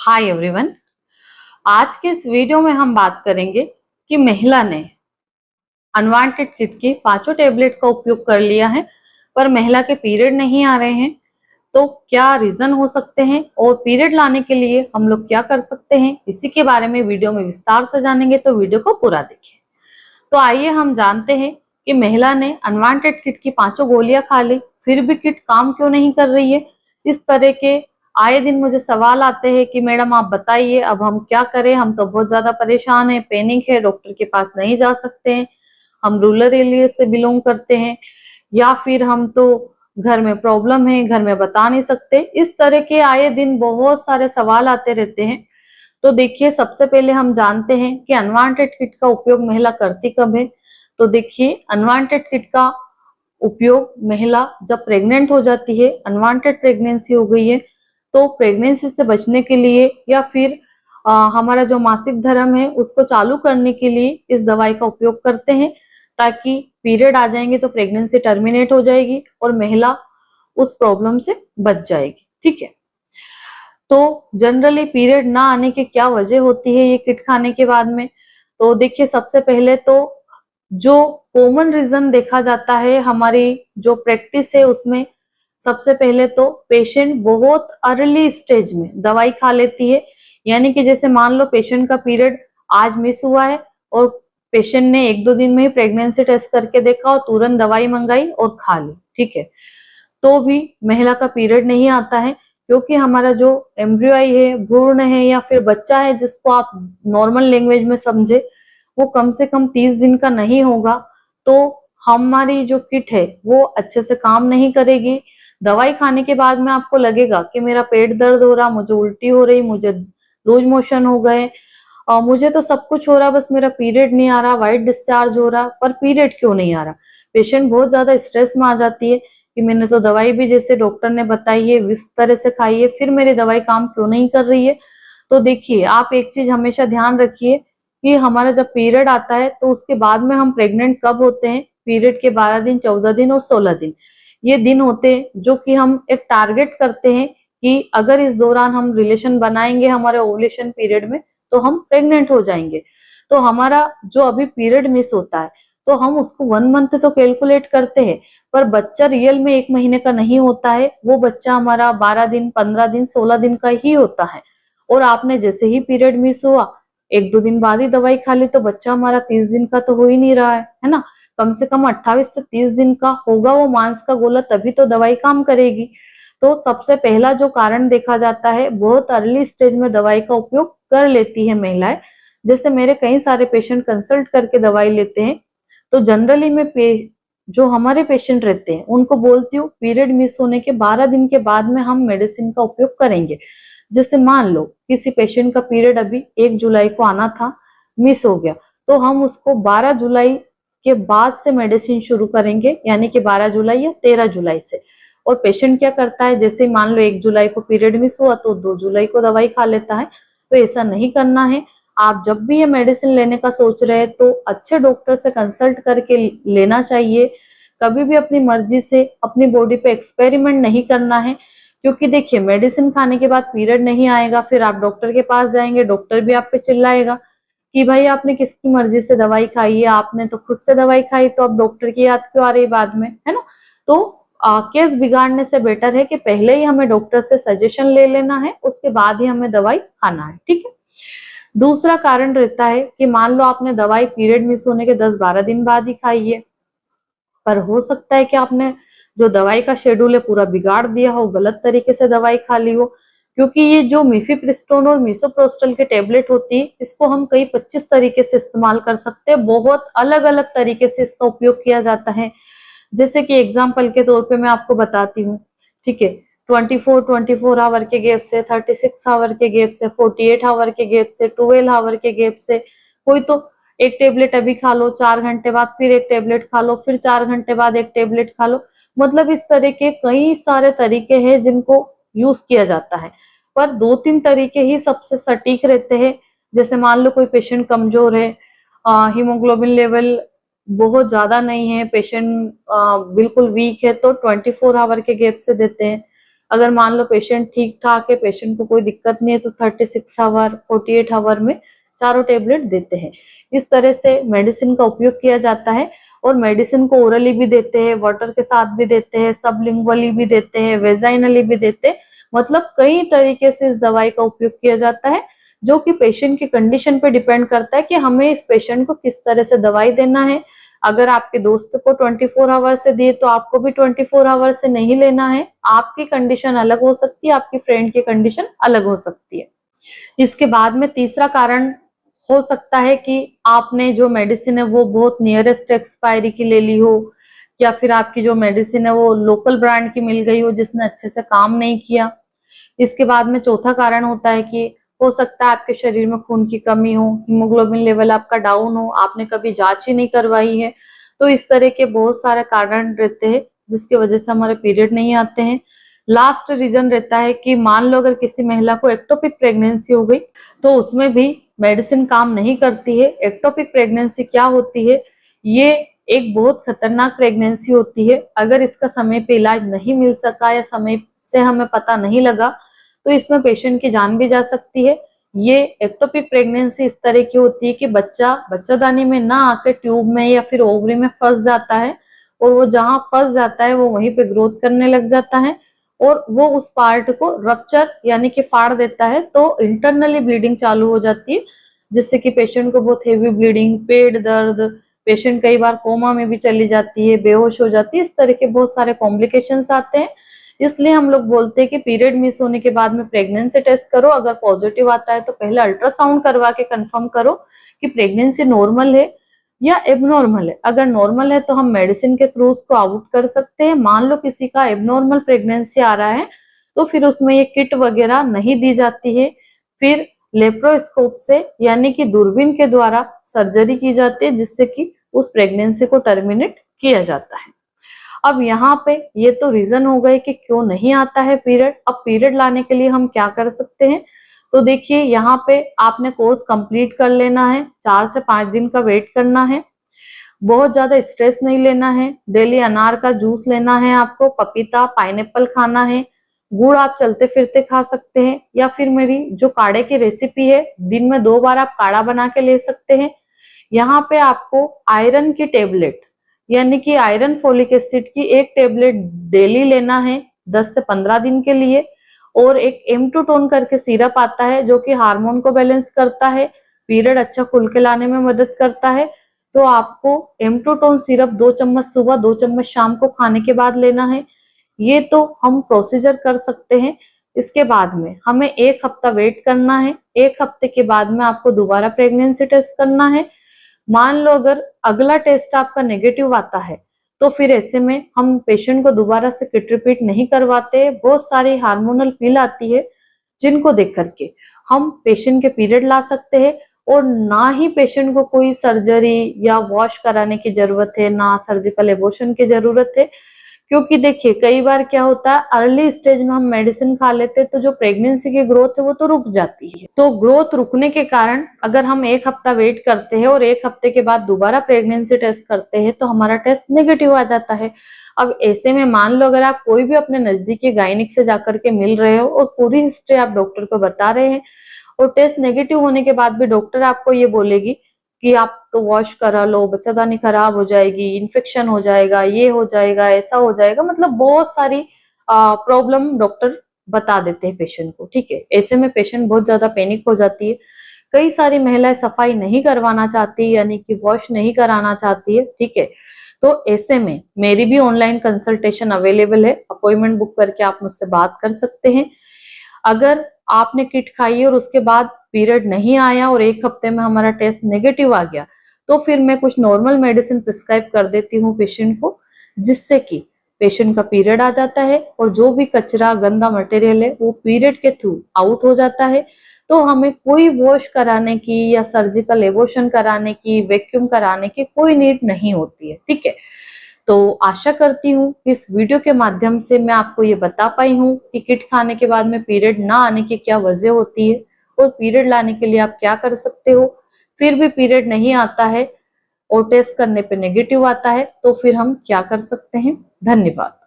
Hi everyone. आज के इस वीडियो में हम बात करेंगे कि महिला ने अनवांटेड किट की पांचों टेबलेट का उपयोग कर लिया है पर महिला के पीरियड नहीं आ रहे हैं, तो क्या रीजन हो सकते हैं और पीरियड लाने के लिए हम लोग क्या कर सकते हैं, इसी के बारे में वीडियो में विस्तार से जानेंगे। तो वीडियो को पूरा देखिए। तो आइए हम जानते हैं कि महिला ने अनवांटेड किट की पांचों गोलियां खा ली फिर भी किट काम क्यों नहीं कर रही है। इस तरह के आए दिन मुझे सवाल आते हैं कि मैडम आप बताइए अब हम क्या करें, हम तो बहुत ज्यादा परेशान हैं, पैनिक है, डॉक्टर के पास नहीं जा सकते हैं, हम रूरल एरिया से बिलोंग करते हैं या फिर हम तो घर में प्रॉब्लम है, घर में बता नहीं सकते। इस तरह के आए दिन बहुत सारे सवाल आते रहते हैं। तो देखिए, सबसे पहले हम जानते हैं कि अनवांटेड किट का उपयोग महिला करती कब है। तो देखिए, अनवांटेड किट का उपयोग महिला जब प्रेग्नेंट हो जाती है, अनवांटेड प्रेगनेंसी हो गई है, तो प्रेगनेंसी से बचने के लिए या फिर हमारा जो मासिक धर्म है उसको चालू करने के लिए इस दवाई का उपयोग करते हैं, ताकि पीरियड आ जाएंगे तो प्रेगनेंसी टर्मिनेट हो जाएगी और महिला उस प्रॉब्लम से बच जाएगी। ठीक है, तो जनरली पीरियड ना आने की क्या वजह होती है ये किट खाने के बाद में। तो देखिए, सबसे पहले तो जो कॉमन रीजन देखा जाता है हमारी जो प्रैक्टिस है उसमें, सबसे पहले तो पेशेंट बहुत अर्ली स्टेज में दवाई खा लेती है। यानी कि जैसे मान लो पेशेंट का पीरियड आज मिस हुआ है और पेशेंट ने एक दो दिन में ही प्रेगनेंसी टेस्ट करके देखा और तुरंत दवाई मंगाई और खा ली, ठीक है, तो भी महिला का पीरियड नहीं आता है, क्योंकि हमारा जो एम्ब्रियोई है, भ्रूण है या फिर बच्चा है, जिसको आप नॉर्मल लैंग्वेज में समझे, वो कम से कम 30 दिन का नहीं होगा। तो हमारी जो किट है वो अच्छे से काम नहीं करेगी। दवाई खाने के बाद में आपको लगेगा कि मेरा पेट दर्द हो रहा, मुझे उल्टी हो रही, मुझे लूज मोशन हो गए और मुझे तो सब कुछ हो रहा, बस मेरा पीरियड नहीं आ रहा, वाइट डिस्चार्ज हो रहा, पर पीरियड क्यों नहीं आ रहा। पेशेंट बहुत ज्यादा स्ट्रेस में आ जाती है कि मैंने तो दवाई भी जैसे डॉक्टर ने बताई है इस तरह से खाई है, फिर मेरी दवाई काम क्यों नहीं कर रही है। तो देखिए, आप एक चीज हमेशा ध्यान रखिए कि हमारा जब पीरियड आता है तो उसके बाद में हम प्रेग्नेंट कब होते हैं, पीरियड के 12 दिन, 14 दिन और 16 दिन, ये दिन होते हैं जो कि हम एक टारगेट करते हैं कि अगर इस दौरान हम रिलेशन बनाएंगे हमारे ओवुलेशन पीरियड में तो हम प्रेग्नेंट हो जाएंगे। तो हमारा जो अभी पीरियड मिस होता है तो हम उसको 1 मंथ तो कैलकुलेट करते हैं, पर बच्चा रियल में 1 महीने का नहीं होता है, वो बच्चा हमारा 12 दिन, 15 दिन, 16 दिन का ही होता है। और आपने जैसे ही पीरियड मिस हुआ, एक दो दिन बाद ही दवाई खा ली, तो बच्चा हमारा 30 दिन का तो हो ही नहीं रहा है ना। कम से कम 28 से 30 दिन का होगा वो मांस का गोला, तभी तो दवाई काम करेगी। तो सबसे पहला जो कारण देखा जाता है, बहुत अर्ली स्टेज में दवाई का उपयोग कर लेती है महिलाएं। जैसे मेरे कई सारे पेशेंट कंसल्ट करके दवाई लेते हैं, तो जनरली मैं जो हमारे पेशेंट रहते हैं उनको बोलती हूँ पीरियड मिस होने के 12 दिन के बाद में हम मेडिसिन का उपयोग करेंगे। जैसे मान लो किसी पेशेंट का पीरियड अभी 1 जुलाई को आना था, मिस हो गया, तो हम उसको 12 जुलाई के बाद से मेडिसिन शुरू करेंगे, यानी कि 12 जुलाई या 13 जुलाई से। और पेशेंट क्या करता है, जैसे मान लो 1 जुलाई को पीरियड मिस हुआ तो 2 जुलाई को दवाई खा लेता है। तो ऐसा नहीं करना है। आप जब भी ये मेडिसिन लेने का सोच रहे हैं तो अच्छे डॉक्टर से कंसल्ट करके लेना चाहिए। कभी भी अपनी मर्जी से अपनी बॉडी पे एक्सपेरिमेंट नहीं करना है, क्योंकि देखिए, मेडिसिन खाने के बाद पीरियड नहीं आएगा, फिर आप डॉक्टर के पास जाएंगे, डॉक्टर भी आप पे चिल्लाएगा कि भाई आपने किसकी मर्जी से दवाई खाई है, आपने तो खुद से दवाई खाई, तो अब डॉक्टर की याद क्यों आ रही बाद में, है ना। तो केस बिगाड़ने से बेटर है कि पहले ही हमें डॉक्टर से सजेशन ले लेना है, उसके बाद ही हमें दवाई खाना है, ठीक है। दूसरा कारण रहता है कि मान लो आपने दवाई पीरियड मिस होने के 10-12 दिन बाद ही खाई है, पर हो सकता है कि आपने जो दवाई का शेड्यूल है पूरा बिगाड़ दिया हो, गलत तरीके से दवाई खा ली हो। क्योंकि ये जो मिफिप्रिस्टोन और मिसोप्रोस्टल के टेबलेट होती है, इसको हम कई 25 तरीके से इस्तेमाल कर सकते हैं, बहुत अलग अलग तरीके से इसका उपयोग किया जाता है। जैसे कि एग्जाम्पल के तौर पे मैं आपको बताती हूँ, ठीक है। 24 आवर के गैप से, 36 आवर के गैप से, 48 आवर के गैप से, 12 आवर के गैप से, कोई तो एक टेबलेट अभी खा लो, 4 घंटे बाद फिर एक टेबलेट खा लो, फिर 4 घंटे बाद एक टेबलेट खा लो। मतलब इस तरह के कई सारे तरीके हैं जिनको यूज किया जाता है, पर 2-3 तरीके ही सबसे सटीक रहते हैं। जैसे मान लो कोई पेशेंट कमजोर है, हीमोग्लोबिन लेवल बहुत ज्यादा नहीं है, पेशेंट बिल्कुल वीक है, तो 24 आवर के गैप से देते हैं। अगर मान लो पेशेंट ठीक ठाक है, पेशेंट को कोई दिक्कत नहीं है, तो 36 आवर 48 आवर में चारों टेबलेट देते हैं। इस तरह से मेडिसिन का उपयोग किया जाता है। और मेडिसिन को ओरली भी देते हैं, वाटर के साथ भी देते हैं, सबलिंगुअली भी देते हैं, वेजाइनली भी देते हैं। मतलब कई तरीके से इस दवाई का उपयोग किया जाता है, जो कि पेशेंट की कंडीशन पे डिपेंड करता है कि हमें इस पेशेंट को किस तरह से दवाई देना है। अगर आपके दोस्त को 24 आवर से दिए तो आपको भी 24 आवर से नहीं लेना है। आपकी कंडीशन अलग हो सकती है, आपकी फ्रेंड की कंडीशन अलग हो सकती है। इसके बाद में तीसरा कारण हो सकता है कि आपने जो मेडिसिन है वो बहुत नियरेस्ट एक्सपायरी की ले ली हो, या फिर आपकी जो मेडिसिन है वो लोकल ब्रांड की मिल गई हो जिसने अच्छे से काम नहीं किया। इसके बाद में चौथा कारण होता है कि हो सकता है आपके शरीर में खून की कमी हो, हीमोग्लोबिन लेवल आपका डाउन हो, आपने कभी जांच ही नहीं करवाई है। तो इस तरह के बहुत सारे कारण रहते हैं जिसकी वजह से हमारे पीरियड नहीं आते हैं। लास्ट रीजन रहता है कि मान लो अगर किसी महिला को एक्टोपिक प्रेगनेंसी हो गई तो उसमें भी मेडिसिन काम नहीं करती है। एक्टोपिक प्रेगनेंसी क्या होती है? ये एक बहुत खतरनाक प्रेगनेंसी होती है। अगर इसका समय पे इलाज नहीं मिल सका या समय से हमें पता नहीं लगा तो इसमें पेशेंट की जान भी जा सकती है। ये एक्टोपिक प्रेगनेंसी इस तरह की होती है कि बच्चा बच्चादानी में ना आकर ट्यूब में या फिर ओवरी में फंस जाता है, और वो जहां फंस जाता है वो वहीं पे ग्रोथ करने लग जाता है, और वो उस पार्ट को रप्चर यानी कि फाड़ देता है। तो इंटरनली ब्लीडिंग चालू हो जाती है, जिससे कि पेशेंट को बहुत हेवी ब्लीडिंग, पेट दर्द, पेशेंट कई बार कोमा में भी चली जाती है, बेहोश हो जाती है। इस तरह के बहुत सारे कॉम्प्लिकेशंस आते हैं। इसलिए हम लोग बोलते हैं कि पीरियड मिस होने के बाद में प्रेगनेंसी टेस्ट करो। अगर पॉजिटिव आता है तो पहले अल्ट्रासाउंड करवा के कंफर्म करो कि प्रेगनेंसी नॉर्मल है या एबनॉर्मल है। अगर नॉर्मल है तो हम मेडिसिन के थ्रू उसको आउट कर सकते हैं। मान लो किसी का एबनॉर्मल प्रेगनेंसी आ रहा है तो फिर उसमें ये किट वगैरह नहीं दी जाती है। फिर लेप्रोस्कोप से यानी कि दूरबीन के द्वारा सर्जरी की जाती है, जिससे कि उस प्रेगनेंसी को टर्मिनेट किया जाता है। अब यहाँ पे ये तो रीजन हो गए कि क्यों नहीं आता है पीरियड। अब पीरियड लाने के लिए हम क्या कर सकते हैं? तो देखिए, यहाँ पे आपने कोर्स कंप्लीट कर लेना है, 4 से 5 दिन का वेट करना है, बहुत ज्यादा स्ट्रेस नहीं लेना है, डेली अनार का जूस लेना है आपको, पपीता पाइनएप्पल खाना है, गुड़ आप चलते फिरते खा सकते हैं, या फिर मेरी जो काढ़े की रेसिपी है दिन में 2 बार आप काढ़ा बना के ले सकते हैं। यहाँ पे आपको आयरन की टेबलेट यानी कि आयरन फोलिक एसिड की एक टेबलेट डेली लेना है 10 से 15 दिन के लिए। और एक M2 टोन करके सिरप आता है जो कि हार्मोन को बैलेंस करता है, पीरियड अच्छा खुल के लाने में मदद करता है। तो आपको M2 टोन सिरप 2 चम्मच सुबह 2 चम्मच शाम को खाने के बाद लेना है। ये तो हम प्रोसीजर कर सकते हैं। इसके बाद में हमें 1 हफ्ता वेट करना है। 1 हफ्ते के बाद में आपको दोबारा प्रेगनेंसी टेस्ट करना है। मान लो अगर अगला टेस्ट आपका नेगेटिव आता है तो फिर ऐसे में हम पेशेंट को दोबारा से किट रिपीट नहीं करवाते। बहुत सारी हार्मोनल पिल आती है जिनको देख करके हम पेशेंट के पीरियड ला सकते हैं, और ना ही पेशेंट को कोई सर्जरी या वॉश कराने की जरूरत है, ना सर्जिकल एबॉर्शन की जरूरत है। क्योंकि देखिए कई बार क्या होता है, अर्ली स्टेज में हम मेडिसिन खा लेते हैं तो जो प्रेगनेंसी की ग्रोथ है वो तो रुक जाती है। तो ग्रोथ रुकने के कारण अगर हम 1 हफ्ता वेट करते हैं और 1 हफ्ते के बाद दोबारा प्रेगनेंसी टेस्ट करते हैं तो हमारा टेस्ट नेगेटिव आ जाता है। अब ऐसे में मान लो अगर आप कोई भी अपने नजदीकी गायनिक से जाकर के मिल रहे हो और पूरी हिस्ट्री आप डॉक्टर को बता रहे हैं, और टेस्ट नेगेटिव होने के बाद भी डॉक्टर आपको ये बोलेगी कि आप तो वॉश करा लो, बच्चादानी खराब हो जाएगी, इन्फेक्शन हो जाएगा, ये हो जाएगा, ऐसा हो जाएगा, मतलब बहुत सारी प्रॉब्लम डॉक्टर बता देते हैं पेशेंट को। ठीक है, ऐसे में पेशेंट बहुत ज्यादा पैनिक हो जाती है। कई सारी महिलाएं सफाई नहीं करवाना चाहती यानी कि वॉश नहीं कराना चाहती है। ठीक है, तो ऐसे में मेरी भी ऑनलाइन कंसल्टेशन अवेलेबल है, अपॉइंटमेंट बुक करके आप मुझसे बात कर सकते हैं। अगर आपने किट खाई और उसके बाद पीरियड नहीं आया और 1 हफ्ते में हमारा टेस्ट नेगेटिव आ गया तो फिर मैं कुछ नॉर्मल मेडिसिन प्रिस्क्राइब कर देती हूँ पेशेंट को, जिससे कि पेशेंट का पीरियड आ जाता है और जो भी कचरा गंदा मटेरियल है वो पीरियड के थ्रू आउट हो जाता है। तो हमें कोई वॉश कराने की या सर्जिकल एबॉर्शन कराने की, वैक्यूम कराने की कोई नीड नहीं होती है। ठीक है, तो आशा करती हूँ कि इस वीडियो के माध्यम से मैं आपको ये बता पाई हूँ कि किट खाने के बाद में पीरियड ना आने की क्या वजह होती है और पीरियड लाने के लिए आप क्या कर सकते हो। फिर भी पीरियड नहीं आता है और टेस्ट करने पे नेगेटिव आता है तो फिर हम क्या कर सकते हैं। धन्यवाद।